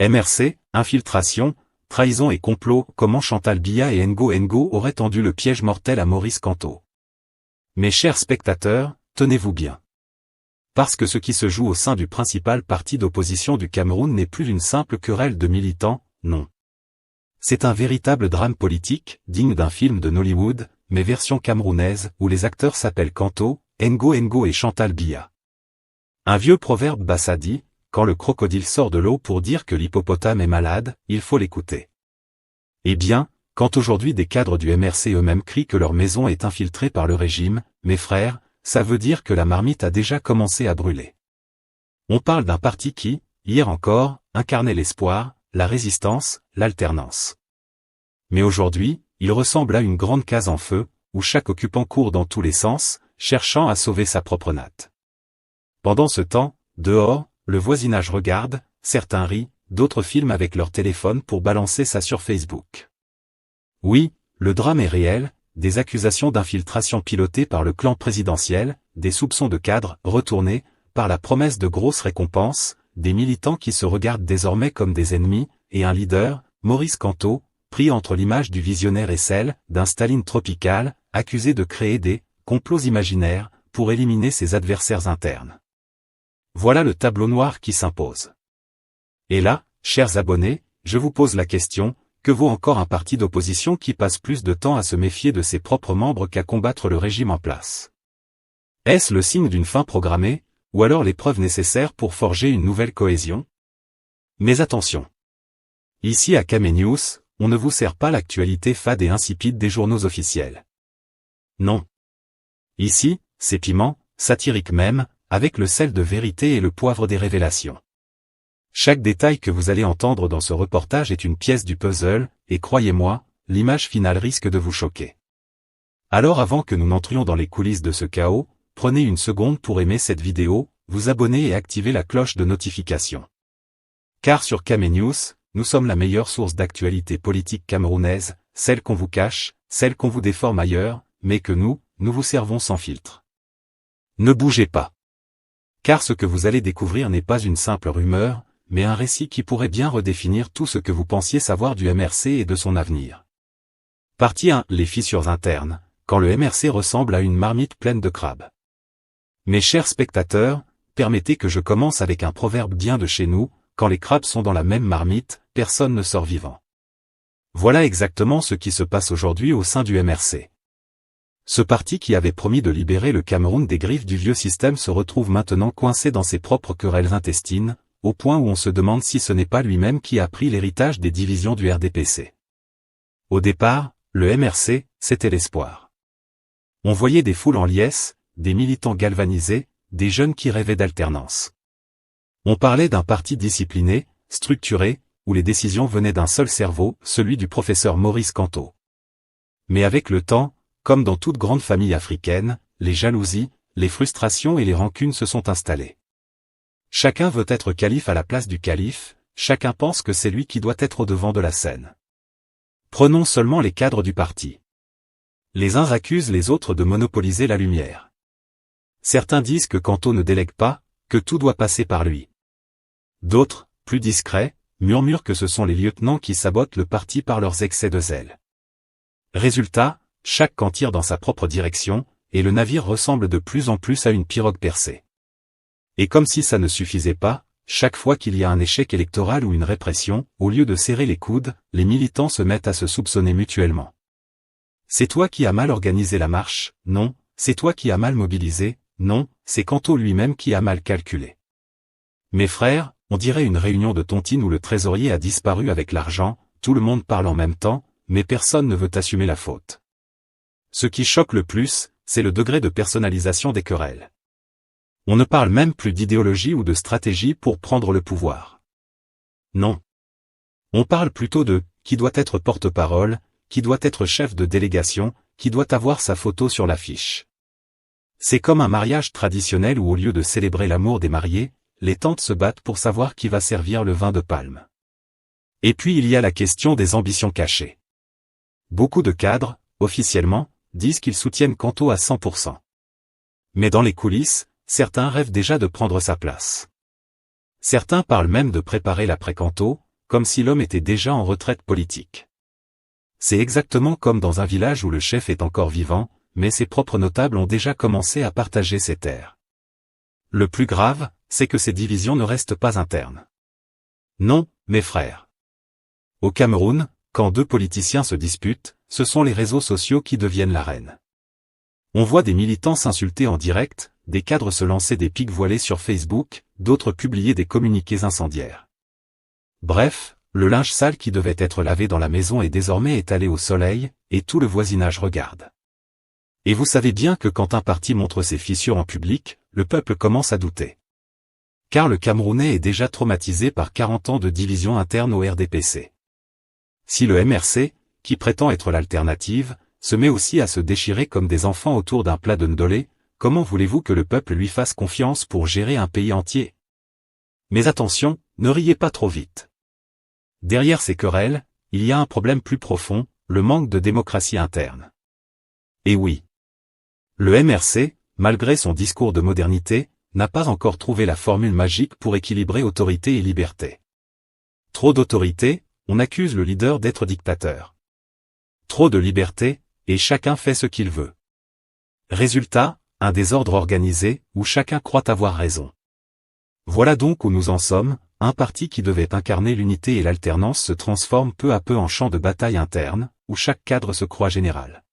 MRC, infiltration, trahison et complot, comment Chantal Biya et Ngo auraient tendu le piège mortel à Maurice Kamto. Mes chers spectateurs, tenez-vous bien. Parce que ce qui se joue au sein du principal parti d'opposition du Cameroun n'est plus une simple querelle de militants, non. C'est un véritable drame politique, digne d'un film de Nollywood, mais version camerounaise, où les acteurs s'appellent Kamto, Ngo et Chantal Biya. Un vieux proverbe bassa dit, quand le crocodile sort de l'eau pour dire que l'hippopotame est malade, il faut l'écouter. Eh bien, quand aujourd'hui des cadres du MRC eux-mêmes crient que leur maison est infiltrée par le régime, mes frères, ça veut dire que la marmite a déjà commencé à brûler. On parle d'un parti qui, hier encore, incarnait l'espoir, la résistance, l'alternance. Mais aujourd'hui, il ressemble à une grande case en feu, où chaque occupant court dans tous les sens, cherchant à sauver sa propre natte. Pendant ce temps, dehors, le voisinage regarde, certains rient, d'autres filment avec leur téléphone pour balancer ça sur Facebook. Oui, le drame est réel, des accusations d'infiltration pilotées par le clan présidentiel, des soupçons de cadres retournés, par la promesse de grosses récompenses, des militants qui se regardent désormais comme des ennemis, et un leader, Maurice Kamto, pris entre l'image du visionnaire et celle d'un Staline tropical, accusé de créer des complots imaginaires pour éliminer ses adversaires internes. Voilà le tableau noir qui s'impose. Et là, chers abonnés, je vous pose la question, que vaut encore un parti d'opposition qui passe plus de temps à se méfier de ses propres membres qu'à combattre le régime en place? Est-ce le signe d'une fin programmée, ou alors l'épreuve nécessaire pour forger une nouvelle cohésion? Mais attention! Ici à Kame News, on ne vous sert pas l'actualité fade et insipide des journaux officiels. Non. Ici, c'est piment, satirique même, avec le sel de vérité et le poivre des révélations. Chaque détail que vous allez entendre dans ce reportage est une pièce du puzzle, et croyez-moi, l'image finale risque de vous choquer. Alors avant que nous n'entrions dans les coulisses de ce chaos, prenez une seconde pour aimer cette vidéo, vous abonner et activer la cloche de notification. Car sur Kame News, nous sommes la meilleure source d'actualité politique camerounaise, celle qu'on vous cache, celle qu'on vous déforme ailleurs, mais que nous vous servons sans filtre. Ne bougez pas. Car ce que vous allez découvrir n'est pas une simple rumeur, mais un récit qui pourrait bien redéfinir tout ce que vous pensiez savoir du MRC et de son avenir. Partie 1. Les fissures internes, quand le MRC ressemble à une marmite pleine de crabes. Mes chers spectateurs, permettez que je commence avec un proverbe bien de chez nous, quand les crabes sont dans la même marmite, personne ne sort vivant. Voilà exactement ce qui se passe aujourd'hui au sein du MRC. Ce parti qui avait promis de libérer le Cameroun des griffes du vieux système se retrouve maintenant coincé dans ses propres querelles intestines, au point où on se demande si ce n'est pas lui-même qui a pris l'héritage des divisions du RDPC. Au départ, le MRC, c'était l'espoir. On voyait des foules en liesse, des militants galvanisés, des jeunes qui rêvaient d'alternance. On parlait d'un parti discipliné, structuré, où les décisions venaient d'un seul cerveau, celui du professeur Maurice Kamto. Mais avec le temps, comme dans toute grande famille africaine, les jalousies, les frustrations et les rancunes se sont installées. Chacun veut être calife à la place du calife, chacun pense que c'est lui qui doit être au devant de la scène. Prenons seulement les cadres du parti. Les uns accusent les autres de monopoliser la lumière. Certains disent que Kamto ne délègue pas, que tout doit passer par lui. D'autres, plus discrets, murmurent que ce sont les lieutenants qui sabotent le parti par leurs excès de zèle. Résultat, chaque camp tire dans sa propre direction, et le navire ressemble de plus en plus à une pirogue percée. Et comme si ça ne suffisait pas, chaque fois qu'il y a un échec électoral ou une répression, au lieu de serrer les coudes, les militants se mettent à se soupçonner mutuellement. C'est toi qui as mal organisé la marche, non, c'est toi qui as mal mobilisé, non, c'est Kamto lui-même qui a mal calculé. Mes frères, on dirait une réunion de tontine où le trésorier a disparu avec l'argent, tout le monde parle en même temps, mais personne ne veut assumer la faute. Ce qui choque le plus, c'est le degré de personnalisation des querelles. On ne parle même plus d'idéologie ou de stratégie pour prendre le pouvoir. Non. On parle plutôt de qui doit être porte-parole, qui doit être chef de délégation, qui doit avoir sa photo sur l'affiche. C'est comme un mariage traditionnel où au lieu de célébrer l'amour des mariés, les tantes se battent pour savoir qui va servir le vin de palme. Et puis il y a la question des ambitions cachées. Beaucoup de cadres, officiellement, disent qu'ils soutiennent Kamto à 100%. Mais dans les coulisses, certains rêvent déjà de prendre sa place. Certains parlent même de préparer l'après Kamto, comme si l'homme était déjà en retraite politique. C'est exactement comme dans un village où le chef est encore vivant, mais ses propres notables ont déjà commencé à partager ses terres. Le plus grave, c'est que ces divisions ne restent pas internes. Non, mes frères. Au Cameroun, quand deux politiciens se disputent, ce sont les réseaux sociaux qui deviennent l'arène. On voit des militants s'insulter en direct, des cadres se lancer des pics voilés sur Facebook, d'autres publier des communiqués incendiaires. Bref, le linge sale qui devait être lavé dans la maison est désormais étalé au soleil, et tout le voisinage regarde. Et vous savez bien que quand un parti montre ses fissures en public, le peuple commence à douter. Car le Camerounais est déjà traumatisé par 40 ans de division interne au RDPC. Si le MRC, qui prétend être l'alternative, se met aussi à se déchirer comme des enfants autour d'un plat de ndolé, comment voulez-vous que le peuple lui fasse confiance pour gérer un pays entier? Mais attention, ne riez pas trop vite. Derrière ces querelles, il y a un problème plus profond, le manque de démocratie interne. Et oui. Le MRC, malgré son discours de modernité, n'a pas encore trouvé la formule magique pour équilibrer autorité et liberté. Trop d'autorité, on accuse le leader d'être dictateur. Trop de liberté, et chacun fait ce qu'il veut. Résultat, un désordre organisé, où chacun croit avoir raison. Voilà donc où nous en sommes, un parti qui devait incarner l'unité et l'alternance se transforme peu à peu en champ de bataille interne, où chaque cadre se croit général.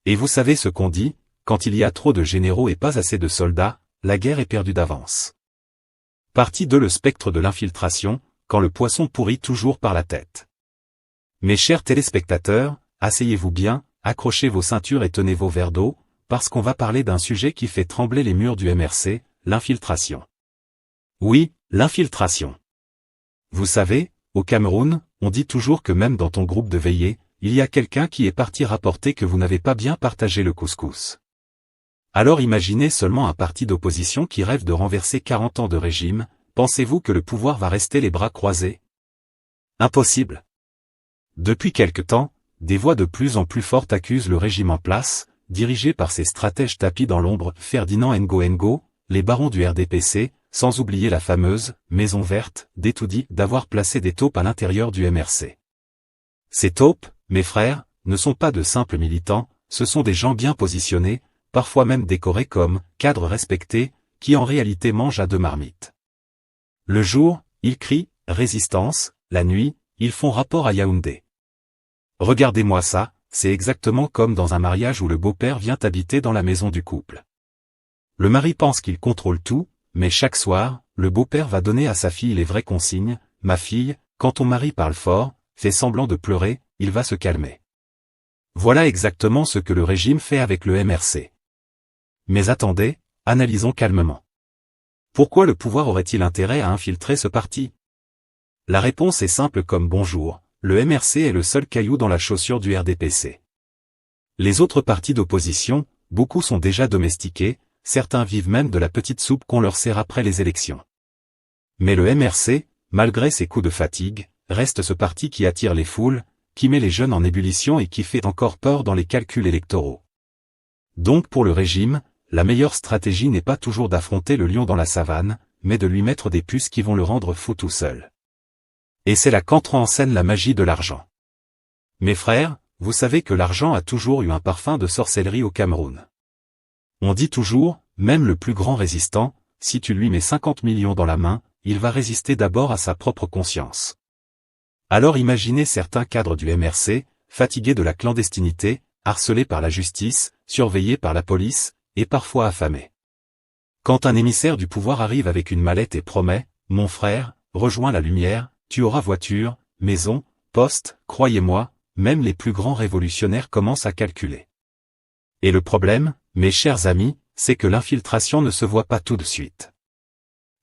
Et vous savez ce qu'on dit, quand il y a trop de généraux et pas assez de soldats, la guerre est perdue d'avance. Partie 2 le spectre de l'infiltration, quand le poisson pourrit toujours par la tête. Mes chers téléspectateurs, asseyez-vous bien, accrochez vos ceintures et tenez vos verres d'eau, parce qu'on va parler d'un sujet qui fait trembler les murs du MRC, l'infiltration. Oui, l'infiltration. Vous savez, au Cameroun, on dit toujours que même dans ton groupe de veillée, il y a quelqu'un qui est parti rapporter que vous n'avez pas bien partagé le couscous. Alors imaginez seulement un parti d'opposition qui rêve de renverser 40 ans de régime, pensez-vous que le pouvoir va rester les bras croisés? Impossible. Depuis quelque temps, des voix de plus en plus fortes accusent le régime en place, dirigé par ses stratèges tapis dans l'ombre Ferdinand Ngo, les barons du RDPC, sans oublier la fameuse « Maison verte » d'Etoudi d'avoir placé des taupes à l'intérieur du MRC. Ces taupes, mes frères, ne sont pas de simples militants, ce sont des gens bien positionnés, parfois même décorés comme « cadres respectés », qui en réalité mangent à deux marmites. Le jour, ils crient « Résistance », la nuit, ils font rapport à Yaoundé. Regardez-moi ça, c'est exactement comme dans un mariage où le beau-père vient habiter dans la maison du couple. Le mari pense qu'il contrôle tout, mais chaque soir, le beau-père va donner à sa fille les vraies consignes. Ma fille, quand ton mari parle fort, fait semblant de pleurer, il va se calmer. Voilà exactement ce que le régime fait avec le MRC. Mais attendez, analysons calmement. Pourquoi le pouvoir aurait-il intérêt à infiltrer ce parti? La réponse est simple comme bonjour, le MRC est le seul caillou dans la chaussure du RDPC. Les autres partis d'opposition, beaucoup sont déjà domestiqués, certains vivent même de la petite soupe qu'on leur sert après les élections. Mais le MRC, malgré ses coups de fatigue, reste ce parti qui attire les foules, qui met les jeunes en ébullition et qui fait encore peur dans les calculs électoraux. Donc pour le régime, la meilleure stratégie n'est pas toujours d'affronter le lion dans la savane, mais de lui mettre des puces qui vont le rendre fou tout seul. Et c'est là qu'entre en scène la magie de l'argent. Mes frères, vous savez que l'argent a toujours eu un parfum de sorcellerie au Cameroun. On dit toujours, même le plus grand résistant, si tu lui mets 50 millions dans la main, il va résister d'abord à sa propre conscience. Alors imaginez certains cadres du MRC, fatigués de la clandestinité, harcelés par la justice, surveillés par la police, et parfois affamés. Quand un émissaire du pouvoir arrive avec une mallette et promet, « Mon frère, rejoins la lumière, tu auras voiture, maison, poste », croyez-moi, même les plus grands révolutionnaires commencent à calculer. Et le problème, mes chers amis, c'est que l'infiltration ne se voit pas tout de suite.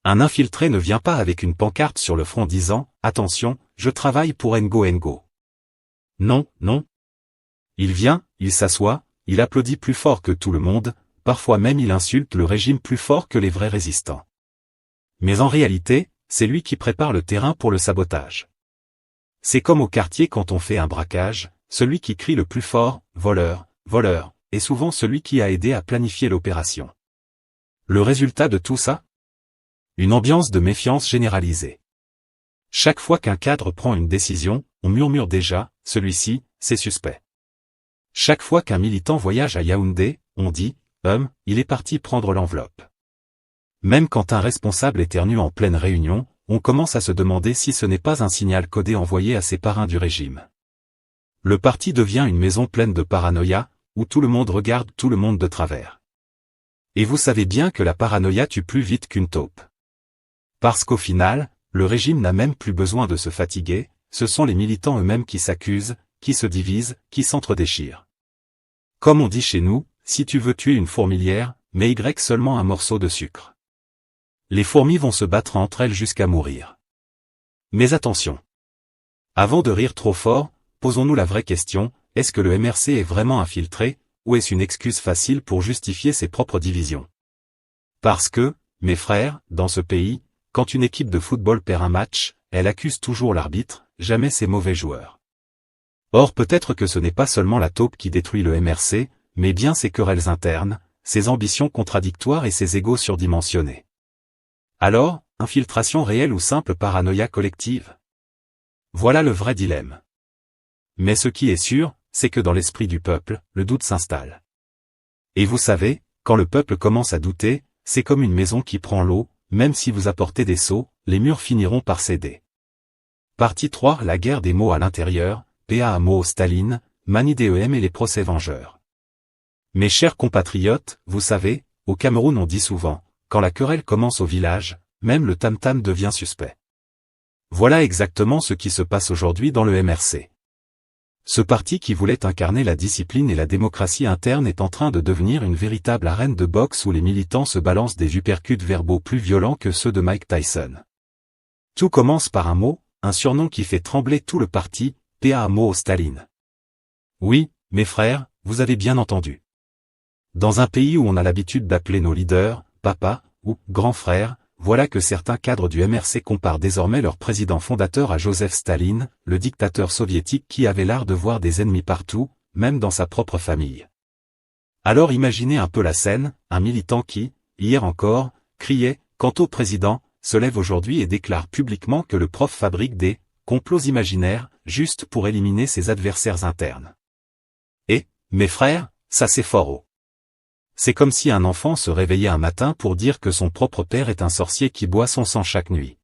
Un infiltré ne vient pas avec une pancarte sur le front disant « Attention, je travaille pour Ngo ». Non, non. Il vient, il s'assoit, il applaudit plus fort que tout le monde, parfois même il insulte le régime plus fort que les vrais résistants. Mais en réalité, c'est lui qui prépare le terrain pour le sabotage. C'est comme au quartier quand on fait un braquage, celui qui crie le plus fort « Voleur, voleur », est souvent celui qui a aidé à planifier l'opération. Le résultat de tout ça? Une ambiance de méfiance généralisée. Chaque fois qu'un cadre prend une décision, on murmure déjà, celui-ci, c'est suspect. Chaque fois qu'un militant voyage à Yaoundé, on dit, il est parti prendre l'enveloppe. Même quand un responsable éternue en pleine réunion, on commence à se demander si ce n'est pas un signal codé envoyé à ses parrains du régime. Le parti devient une maison pleine de paranoïa, où tout le monde regarde tout le monde de travers. Et vous savez bien que la paranoïa tue plus vite qu'une taupe. Parce qu'au final, le régime n'a même plus besoin de se fatiguer, ce sont les militants eux-mêmes qui s'accusent, qui se divisent, qui s'entre-déchirent. Comme on dit chez nous, si tu veux tuer une fourmilière, mets Y seulement un morceau de sucre. Les fourmis vont se battre entre elles jusqu'à mourir. Mais attention. Avant de rire trop fort, posons-nous la vraie question, est-ce que le MRC est vraiment infiltré, ou est-ce une excuse facile pour justifier ses propres divisions? Parce que, mes frères, dans ce pays, quand une équipe de football perd un match, elle accuse toujours l'arbitre, jamais ses mauvais joueurs. Or peut-être que ce n'est pas seulement la taupe qui détruit le MRC, mais bien ses querelles internes, ses ambitions contradictoires et ses égos surdimensionnés. Alors, infiltration réelle ou simple paranoïa collective? Voilà le vrai dilemme. Mais ce qui est sûr, c'est que dans l'esprit du peuple, le doute s'installe. Et vous savez, quand le peuple commence à douter, c'est comme une maison qui prend l'eau, même si vous apportez des seaux, les murs finiront par céder. Partie 3, la guerre des mots à l'intérieur, PAMO Staline, MANI-DEM et les procès vengeurs. Mes chers compatriotes, vous savez, au Cameroun on dit souvent, quand la querelle commence au village, même le tam-tam devient suspect. Voilà exactement ce qui se passe aujourd'hui dans le MRC. Ce parti qui voulait incarner la discipline et la démocratie interne est en train de devenir une véritable arène de boxe où les militants se balancent des uppercuts verbaux plus violents que ceux de Mike Tyson. Tout commence par un mot, un surnom qui fait trembler tout le parti, PAMO Staline. Oui, mes frères, vous avez bien entendu. Dans un pays où on a l'habitude d'appeler nos leaders, papa, ou grand frère, voilà que certains cadres du MRC comparent désormais leur président fondateur à Joseph Staline, le dictateur soviétique qui avait l'art de voir des ennemis partout, même dans sa propre famille. Alors imaginez un peu la scène, un militant qui, hier encore, criait « Quant au président », se lève aujourd'hui et déclare publiquement que le prof fabrique des « complots imaginaires » juste pour éliminer ses adversaires internes. Et, mes frères, ça c'est fort haut. C'est comme si un enfant se réveillait un matin pour dire que son propre père est un sorcier qui boit son sang chaque nuit.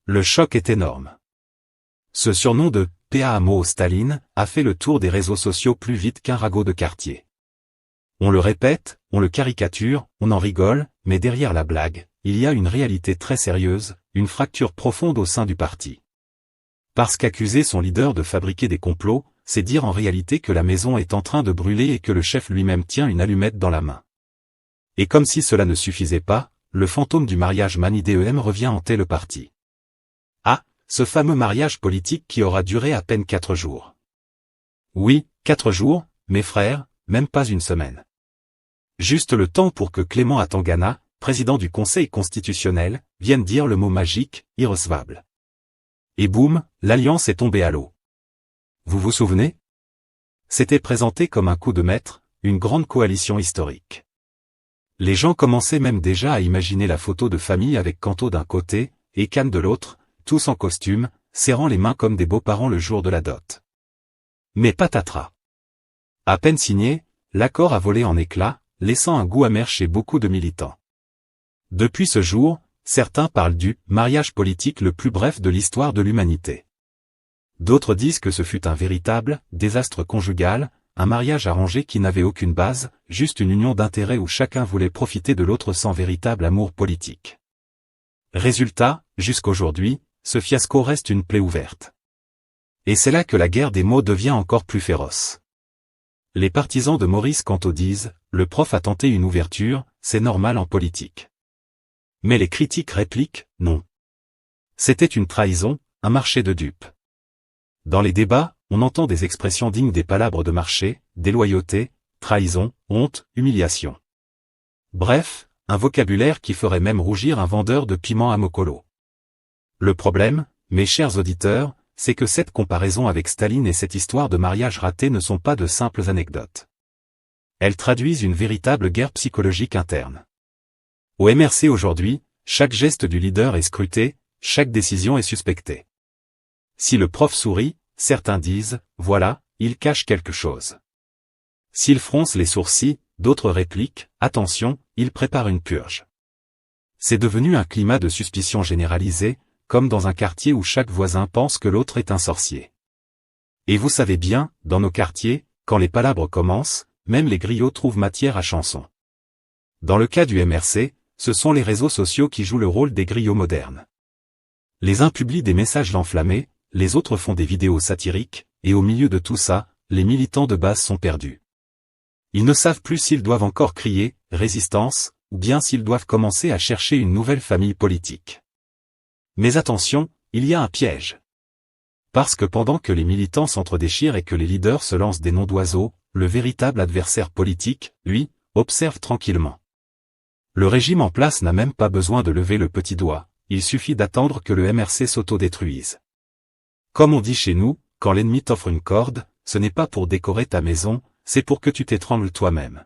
Le choc est énorme. Ce surnom de « PAMO Staline » a fait le tour des réseaux sociaux plus vite qu'un ragot de quartier. On le répète, on le caricature, on en rigole, mais derrière la blague, il y a une réalité très sérieuse, une fracture profonde au sein du parti. Parce qu'accuser son leader de fabriquer des complots, c'est dire en réalité que la maison est en train de brûler et que le chef lui-même tient une allumette dans la main. Et comme si cela ne suffisait pas, le fantôme du mariage MANI-DEM revient hanter le parti. Ah, ce fameux mariage politique qui aura duré à peine 4 jours. Oui, 4 jours, mes frères, même pas une semaine. Juste le temps pour que Clément Atangana, président du Conseil constitutionnel, vienne dire le mot magique, irrecevable. Et boum, l'alliance est tombée à l'eau. Vous vous souvenez? C'était présenté comme un coup de maître, une grande coalition historique. Les gens commençaient même déjà à imaginer la photo de famille avec Canto d'un côté, et Kahn de l'autre, tous en costume, serrant les mains comme des beaux-parents le jour de la dot. Mais patatras. À peine signé, l'accord a volé en éclats, laissant un goût amer chez beaucoup de militants. Depuis ce jour, certains parlent du « mariage politique le plus bref de l'histoire de l'humanité ». D'autres disent que ce fut un véritable « désastre conjugal », un mariage arrangé qui n'avait aucune base, juste une union d'intérêts où chacun voulait profiter de l'autre sans véritable amour politique. Résultat, jusqu'aujourd'hui, ce fiasco reste une plaie ouverte. Et c'est là que la guerre des mots devient encore plus féroce. Les partisans de Maurice Canto disent « le prof a tenté une ouverture, c'est normal en politique ». Mais les critiques répliquent « non ». C'était une trahison, un marché de dupes. Dans les débats, on entend des expressions dignes des palabres de marché, déloyauté, trahison, honte, humiliation. Bref, un vocabulaire qui ferait même rougir un vendeur de piment à Mokolo. Le problème, mes chers auditeurs, c'est que cette comparaison avec Staline et cette histoire de mariage raté ne sont pas de simples anecdotes. Elles traduisent une véritable guerre psychologique interne. Au MRC aujourd'hui, chaque geste du leader est scruté, chaque décision est suspectée. Si le prof sourit, certains disent, voilà, il cache quelque chose. S'il fronce les sourcils, d'autres répliquent, attention, il prépare une purge. C'est devenu un climat de suspicion généralisée, comme dans un quartier où chaque voisin pense que l'autre est un sorcier. Et vous savez bien, dans nos quartiers, quand les palabres commencent, même les griots trouvent matière à chanson. Dans le cas du MRC, ce sont les réseaux sociaux qui jouent le rôle des griots modernes. Les uns publient des messages enflammés, les autres font des vidéos satiriques, et au milieu de tout ça, les militants de base sont perdus. Ils ne savent plus s'ils doivent encore crier « résistance » ou bien s'ils doivent commencer à chercher une nouvelle famille politique. Mais attention, il y a un piège. Parce que pendant que les militants s'entre-déchirent et que les leaders se lancent des noms d'oiseaux, le véritable adversaire politique, lui, observe tranquillement. Le régime en place n'a même pas besoin de lever le petit doigt, il suffit d'attendre que le MRC s'autodétruise. Comme on dit chez nous, quand l'ennemi t'offre une corde, ce n'est pas pour décorer ta maison, c'est pour que tu t'étrangles toi-même.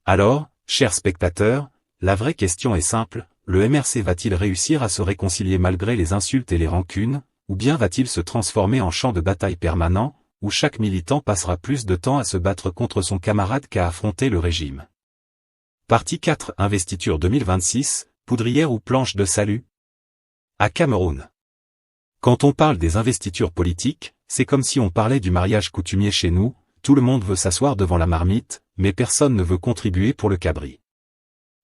Alors, chers spectateurs, la vraie question est simple, le MRC va-t-il réussir à se réconcilier malgré les insultes et les rancunes, ou bien va-t-il se transformer en champ de bataille permanent, où chaque militant passera plus de temps à se battre contre son camarade qu'à affronter le régime. Partie 4 Investiture 2026, poudrière ou planche de salut? À Cameroun. Quand on parle des investitures politiques, c'est comme si on parlait du mariage coutumier chez nous, tout le monde veut s'asseoir devant la marmite, mais personne ne veut contribuer pour le cabri.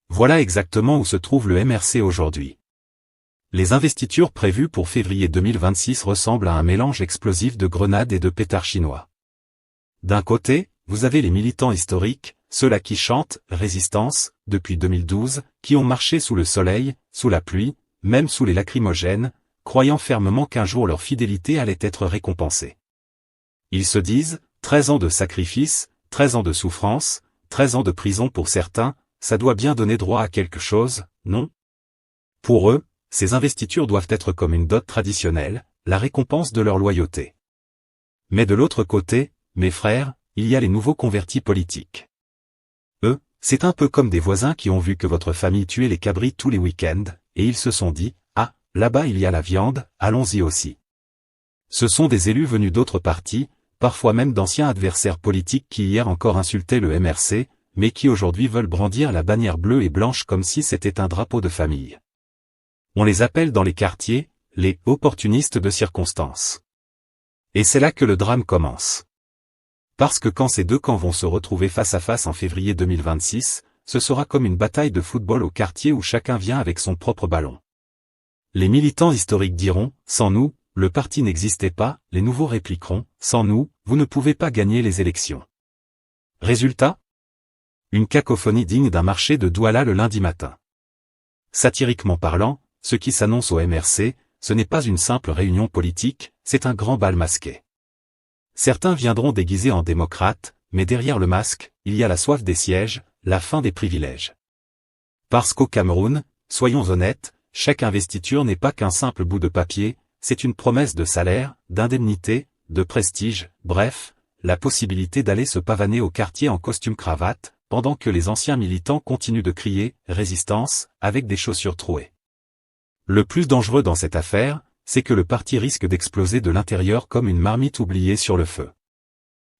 Voilà exactement où se trouve le MRC aujourd'hui. Les investitures prévues pour février 2026 ressemblent à un mélange explosif de grenades et de pétards chinois. D'un côté, vous avez les militants historiques, ceux-là qui chantent « Résistance » depuis 2012, qui ont marché sous le soleil, sous la pluie, même sous les lacrymogènes, croyant fermement qu'un jour leur fidélité allait être récompensée. Ils se disent, 13 ans de sacrifice, 13 ans de souffrance, 13 ans de prison pour certains, ça doit bien donner droit à quelque chose, non? Pour eux, ces investitures doivent être comme une dot traditionnelle, la récompense de leur loyauté. Mais de l'autre côté, mes frères, il y a les nouveaux convertis politiques. Eux, c'est un peu comme des voisins qui ont vu que votre famille tuait les cabris tous les week-ends, et ils se sont dit, ah, là-bas il y a la viande, allons-y aussi. Ce sont des élus venus d'autres partis, parfois même d'anciens adversaires politiques qui hier encore insultaient le MRC, mais qui aujourd'hui veulent brandir la bannière bleue et blanche comme si c'était un drapeau de famille. On les appelle dans les quartiers, les opportunistes de circonstance. Et c'est là que le drame commence. Parce que quand ces deux camps vont se retrouver face à face en février 2026, ce sera comme une bataille de football au quartier où chacun vient avec son propre ballon. Les militants historiques diront, sans nous, le parti n'existait pas, les nouveaux répliqueront, sans nous, vous ne pouvez pas gagner les élections. Résultat? Une cacophonie digne d'un marché de Douala le lundi matin. Satiriquement parlant, ce qui s'annonce au MRC, ce n'est pas une simple réunion politique, c'est un grand bal masqué. Certains viendront déguisés en démocrates, mais derrière le masque, il y a la soif des sièges, la faim des privilèges. Parce qu'au Cameroun, soyons honnêtes, chaque investiture n'est pas qu'un simple bout de papier, c'est une promesse de salaire, d'indemnité, de prestige, bref, la possibilité d'aller se pavaner au quartier en costume cravate, pendant que les anciens militants continuent de crier « Résistance » avec des chaussures trouées. Le plus dangereux dans cette affaire, c'est que le parti risque d'exploser de l'intérieur comme une marmite oubliée sur le feu.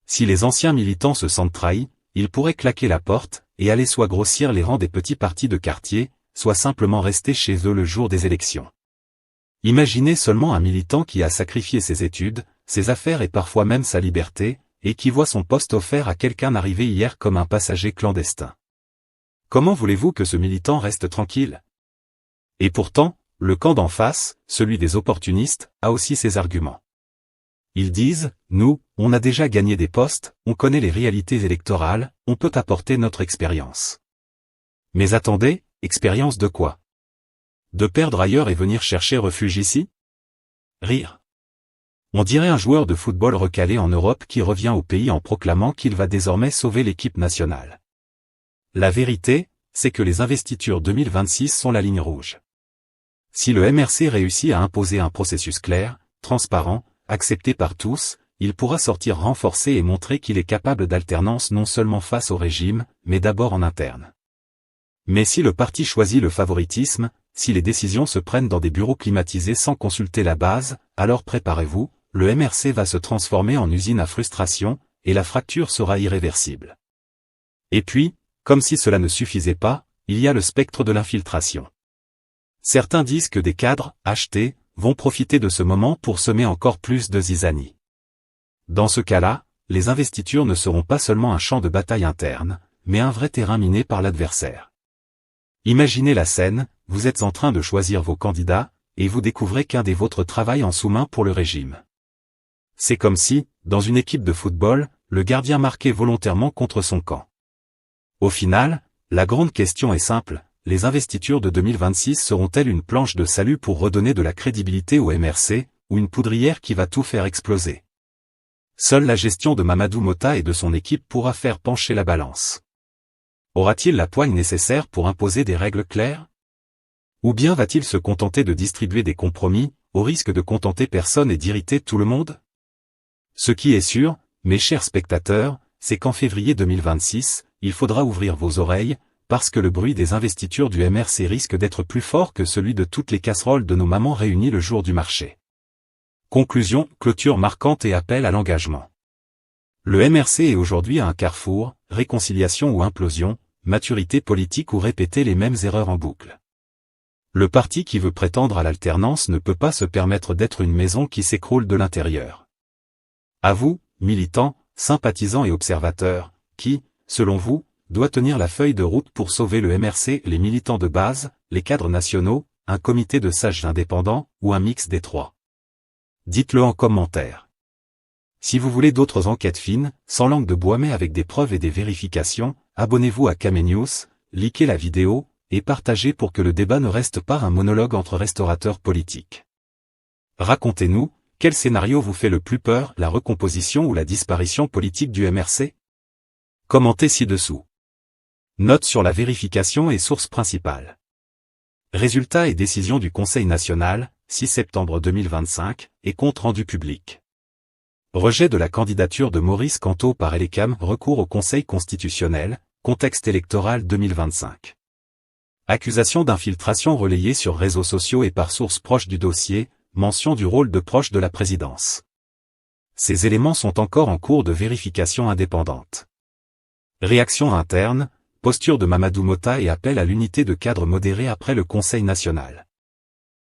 Si les anciens militants se sentent trahis, ils pourraient claquer la porte, et aller soit grossir les rangs des petits partis de quartier, soit simplement rester chez eux le jour des élections. Imaginez seulement un militant qui a sacrifié ses études, ses affaires et parfois même sa liberté, et qui voit son poste offert à quelqu'un arrivé hier comme un passager clandestin. Comment voulez-vous que ce militant reste tranquille? Et pourtant, le camp d'en face, celui des opportunistes, a aussi ses arguments. Ils disent, nous, on a déjà gagné des postes, on connaît les réalités électorales, on peut apporter notre expérience. Mais attendez, expérience de quoi? De perdre ailleurs et venir chercher refuge ici? Rire. On dirait un joueur de football recalé en Europe qui revient au pays en proclamant qu'il va désormais sauver l'équipe nationale. La vérité, c'est que les investitures 2026 sont la ligne rouge. Si le MRC réussit à imposer un processus clair, transparent, accepté par tous, il pourra sortir renforcé et montrer qu'il est capable d'alternance non seulement face au régime, mais d'abord en interne. Mais si le parti choisit le favoritisme, si les décisions se prennent dans des bureaux climatisés sans consulter la base, alors préparez-vous, le MRC va se transformer en usine à frustration, et la fracture sera irréversible. Et puis, comme si cela ne suffisait pas, il y a le spectre de l'infiltration. Certains disent que des cadres, achetés, vont profiter de ce moment pour semer encore plus de zizanie. Dans ce cas-là, les investitures ne seront pas seulement un champ de bataille interne, mais un vrai terrain miné par l'adversaire. Imaginez la scène, vous êtes en train de choisir vos candidats, et vous découvrez qu'un des vôtres travaille en sous-main pour le régime. C'est comme si, dans une équipe de football, le gardien marquait volontairement contre son camp. Au final, la grande question est simple, les investitures de 2026 seront-elles une planche de salut pour redonner de la crédibilité au MRC, ou une poudrière qui va tout faire exploser? Seule la gestion de Mamadou Mota et de son équipe pourra faire pencher la balance. Aura-t-il la poigne nécessaire pour imposer des règles claires? Ou bien va-t-il se contenter de distribuer des compromis, au risque de contenter personne et d'irriter tout le monde? Ce qui est sûr, mes chers spectateurs, c'est qu'en février 2026, il faudra ouvrir vos oreilles, parce que le bruit des investitures du MRC risque d'être plus fort que celui de toutes les casseroles de nos mamans réunies le jour du marché. Conclusion, clôture marquante et appel à l'engagement. Le MRC est aujourd'hui à un carrefour, réconciliation ou implosion, maturité politique ou répéter les mêmes erreurs en boucle. Le parti qui veut prétendre à l'alternance ne peut pas se permettre d'être une maison qui s'écroule de l'intérieur. À vous, militants, sympathisants et observateurs, qui, selon vous, doit tenir la feuille de route pour sauver le MRC, les militants de base, les cadres nationaux, un comité de sages indépendants, ou un mix des trois? Dites-le en commentaire. Si vous voulez d'autres enquêtes fines, sans langue de bois mais avec des preuves et des vérifications, abonnez-vous à Kamenews, likez la vidéo, et partagez pour que le débat ne reste pas un monologue entre restaurateurs politiques. Racontez-nous, quel scénario vous fait le plus peur, la recomposition ou la disparition politique du MRC? Commentez ci-dessous. Note sur la vérification et source principale. Résultats et décisions du Conseil national, 6 septembre 2025, et compte rendu public. Rejet de la candidature de Maurice Kamto par Elecam, recours au Conseil constitutionnel, contexte électoral 2025. Accusation d'infiltration relayée sur réseaux sociaux et par sources proches du dossier, mention du rôle de proche de la présidence. Ces éléments sont encore en cours de vérification indépendante. Réaction interne, posture de Mamadou Mota et appel à l'unité de cadre modéré après le Conseil national.